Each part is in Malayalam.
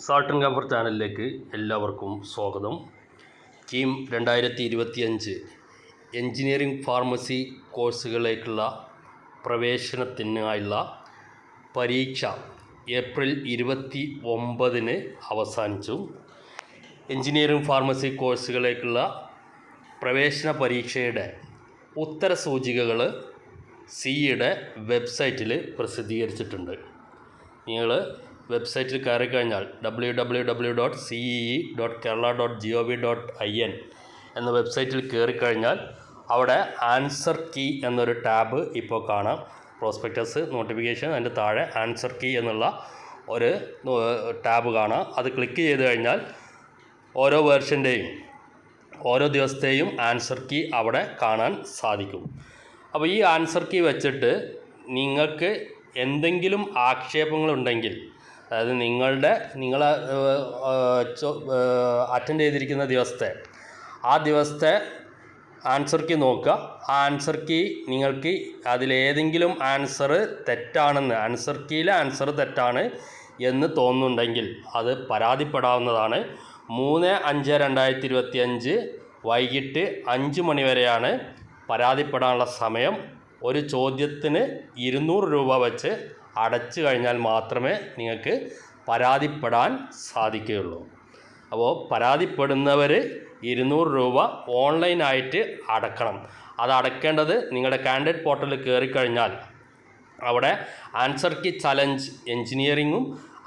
സാൾട്ട് ആൻഡ് കംഫർട്ട് ചാനലിലേക്ക് എല്ലാവർക്കും സ്വാഗതം. കീം 2025 എഞ്ചിനീയറിംഗ് ഫാർമസി കോഴ്സുകളിലേക്കുള്ള പ്രവേശനത്തിനായുള്ള പരീക്ഷ ഏപ്രിൽ 29 അവസാനിച്ചു. എഞ്ചിനീയറിംഗ് ഫാർമസി കോഴ്സുകളിലേക്കുള്ള പ്രവേശന പരീക്ഷയുടെ ഉത്തരസൂചികകൾ സിഇയുടെ വെബ്സൈറ്റിൽ പ്രസിദ്ധീകരിച്ചിട്ടുണ്ട്. നിങ്ങൾ വെബ്സൈറ്റിൽ കയറിക്കഴിഞ്ഞാൽ www.cee.kerala.gov.in എന്ന വെബ്സൈറ്റിൽ കയറിക്കഴിഞ്ഞാൽ അവിടെ ആൻസർ കീ എന്നൊരു ടാബ് ഇപ്പോൾ കാണാം. പ്രോസ്പെക്ടസ് നോട്ടിഫിക്കേഷൻ, അതിൻ്റെ താഴെ ആൻസർ കീ എന്നുള്ള ഒരു ടാബ് കാണാം. അത് ക്ലിക്ക് ചെയ്ത് കഴിഞ്ഞാൽ ഓരോ വേർഷൻ്റെയും ഓരോ ദിവസത്തെയും ആൻസർ കീ അവിടെ കാണാൻ സാധിക്കും. അപ്പോൾ ഈ ആൻസർ കീ വെച്ചിട്ട് നിങ്ങൾക്ക് എന്തെങ്കിലും ആക്ഷേപങ്ങളുണ്ടെങ്കിൽ, അതായത് നിങ്ങൾ അറ്റൻഡ് ചെയ്തിരിക്കുന്ന ആ ദിവസത്തെ ആൻസർ കീ നോക്കുക. ആ ആൻസർ കീ നിങ്ങൾക്ക് അതിലേതെങ്കിലും ആൻസർ തെറ്റാണെന്ന്, ആൻസർ കീയിലെ ആൻസർ തെറ്റാണ് എന്ന് തോന്നുന്നുണ്ടെങ്കിൽ അത് പരാതിപ്പെടാവുന്നതാണ്. 3/5/2025 വൈകിട്ട് 5 മണി വരെയാണ് പരാതിപ്പെടാനുള്ള സമയം. ഒരു ചോദ്യത്തിന് 200 രൂപ വെച്ച് അടച്ചു കഴിഞ്ഞാൽ മാത്രമേ നിങ്ങൾക്ക് പരാതിപ്പെടാൻ സാധിക്കുകയുള്ളൂ. അപ്പോൾ പരാതിപ്പെടുന്നവർ 200 രൂപ ഓൺലൈനായിട്ട് അടക്കണം. അത് അടയ്ക്കേണ്ടത് നിങ്ങളുടെ കാൻഡിഡേറ്റ് പോർട്ടലിൽ കയറിക്കഴിഞ്ഞാൽ അവിടെ ആൻസർ കീ ചലഞ്ച് എഞ്ചിനീയറിങ്ങും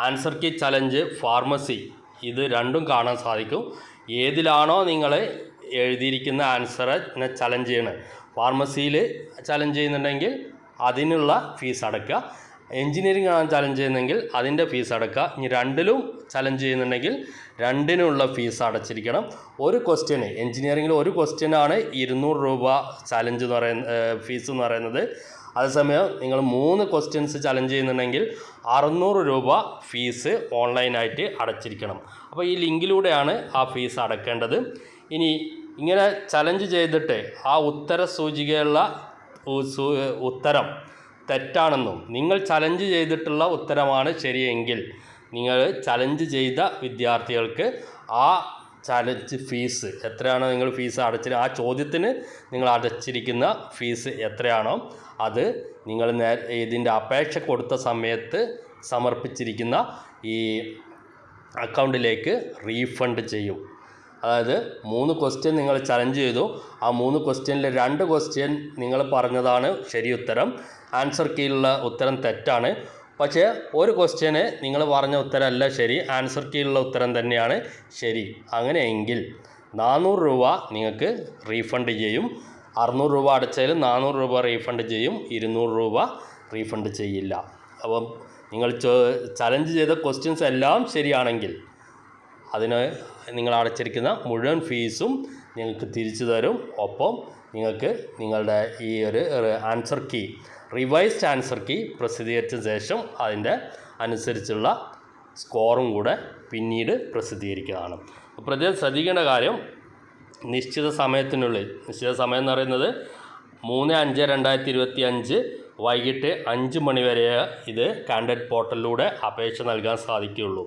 ആൻസർ കീ ചലഞ്ച് ഫാർമസി ഇത് രണ്ടും കാണാൻ സാധിക്കും. ഏതിലാണോ നിങ്ങൾ എഴുതിയിരിക്കുന്ന ആൻസറിനെ ചലഞ്ച് ചെയ്യണത്, ഫാർമസിയിൽ ചലഞ്ച് ചെയ്യുന്നുണ്ടെങ്കിൽ അതിനുള്ള ഫീസ് അടയ്ക്കുക, എഞ്ചിനീയറിംഗ് ആണ് ചലഞ്ച് ചെയ്യുന്നതെങ്കിൽ അതിൻ്റെ ഫീസ് അടയ്ക്കുക. ഇനി രണ്ടിലും ചലഞ്ച് ചെയ്യുന്നുണ്ടെങ്കിൽ രണ്ടിനുള്ള ഫീസ് അടച്ചിരിക്കണം. ഒരു ക്വസ്റ്റ്യന്, എഞ്ചിനീയറിംഗിൽ ഒരു ക്വസ്റ്റ്യനാണ് 200 രൂപ ചലഞ്ച് എന്ന് പറയുന്ന ഫീസ് എന്ന് പറയുന്നത്. അതേസമയം നിങ്ങൾ 3 ക്വസ്റ്റ്യൻസ് ചലഞ്ച് ചെയ്യുന്നുണ്ടെങ്കിൽ 600 രൂപ ഫീസ് ഓൺലൈനായിട്ട് അടച്ചിരിക്കണം. അപ്പോൾ ഈ ലിങ്കിലൂടെയാണ് ആ ഫീസ് അടയ്ക്കേണ്ടത്. ഇനി ഇങ്ങനെ ചലഞ്ച് ചെയ്തിട്ട് ആ ഉത്തര സൂചികയുള്ള ഉത്തരം തെറ്റാണെന്നും നിങ്ങൾ ചലഞ്ച് ചെയ്തിട്ടുള്ള ഉത്തരമാണ് ശരിയെങ്കിൽ നിങ്ങൾ ചലഞ്ച് ചെയ്ത വിദ്യാർത്ഥികൾക്ക് ആ ചലഞ്ച് ഫീസ് എത്രയാണോ നിങ്ങൾ ഫീസ് ആ ചോദ്യത്തിന് നിങ്ങൾ അടച്ചിരിക്കുന്ന ഫീസ് എത്രയാണോ അത് നിങ്ങൾ ഇതിൻ്റെ അപേക്ഷ കൊടുത്ത സമയത്ത് സമർപ്പിച്ചിരിക്കുന്ന ഈ അക്കൗണ്ടിലേക്ക് റീഫണ്ട് ചെയ്യും. അതായത് 3 ക്വസ്റ്റ്യൻ നിങ്ങൾ ചലഞ്ച് ചെയ്തു. ആ 3 ക്വസ്റ്റ്യനിൽ 2 ക്വസ്റ്റ്യൻ നിങ്ങൾ പറഞ്ഞതാണ് ശരി ഉത്തരം, ആൻസർ കീയിലുള്ള ഉത്തരം തെറ്റാണ്. പക്ഷേ ഒരു ക്വസ്റ്റ്യന് നിങ്ങൾ പറഞ്ഞ ഉത്തരമല്ല ശരി, ആൻസർ കീയിലുള്ള ഉത്തരം തന്നെയാണ് ശരി. അങ്ങനെയെങ്കിൽ 400 രൂപ നിങ്ങൾക്ക് റീഫണ്ട് ചെയ്യും. 600 രൂപ അടച്ചതിൽ 400 രൂപ റീഫണ്ട് ചെയ്യും, 200 രൂപ റീഫണ്ട് ചെയ്യില്ല. അപ്പം നിങ്ങൾ ചലഞ്ച് ചെയ്ത ക്വസ്റ്റ്യൻസ് എല്ലാം ശരിയാണെങ്കിൽ അതിന് നിങ്ങൾ അടച്ചിരിക്കുന്ന മുഴുവൻ ഫീസും നിങ്ങൾക്ക് തിരിച്ചു തരും. ഒപ്പം നിങ്ങൾക്ക് നിങ്ങളുടെ ഈ ഒരു answer key, revised answer key പ്രസിദ്ധീകരിച്ച ശേഷം അതിൻ്റെ അനുസരിച്ചുള്ള സ്കോറും കൂടെ പിന്നീട് പ്രസിദ്ധീകരിക്കുന്നതാണ്. പ്രത്യേകം ശ്രദ്ധിക്കേണ്ട കാര്യം, നിശ്ചിത സമയത്തിനുള്ളിൽ, നിശ്ചിത സമയം എന്ന് പറയുന്നത് 3/5/2025 വൈകിട്ട് 5 മണി വരെ ഇത് കാൻഡിഡേറ്റ് പോർട്ടലിലൂടെ അപേക്ഷ നൽകാൻ സാധിക്കുകയുള്ളൂ.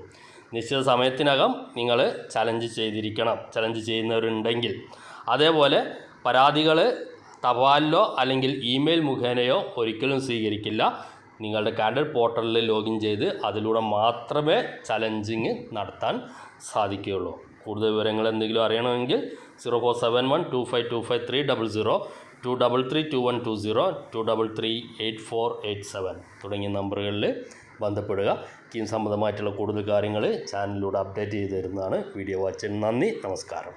നിശ്ചിത സമയത്തിനകം നിങ്ങൾ ചലഞ്ച് ചെയ്തിരിക്കണം, ചലഞ്ച് ചെയ്യുന്നവരുണ്ടെങ്കിൽ. അതേപോലെ പരാതികൾ തപാലിലോ അല്ലെങ്കിൽ ഇമെയിൽ മുഖേനയോ ഒരിക്കലും സ്വീകരിക്കില്ല. നിങ്ങളുടെ കാൻഡിഡേറ്റ് പോർട്ടലിൽ ലോഗിൻ ചെയ്ത് അതിലൂടെ മാത്രമേ ചലഞ്ചിങ് നടത്താൻ സാധിക്കുകയുള്ളൂ. കൂടുതൽ വിവരങ്ങൾ എന്തെങ്കിലും അറിയണമെങ്കിൽ 0471252530, 2332120, 2338487 തുടങ്ങിയ നമ്പറുകളിൽ ബന്ധപ്പെടുക. കീം സംബന്ധമായിട്ടുള്ള കൂടുതൽ കാര്യങ്ങൾ ചാനലിലൂടെ അപ്ഡേറ്റ് ചെയ്ത് തരുന്നതാണ്. വീഡിയോ വാച്ചിന് നന്ദി, നമസ്കാരം.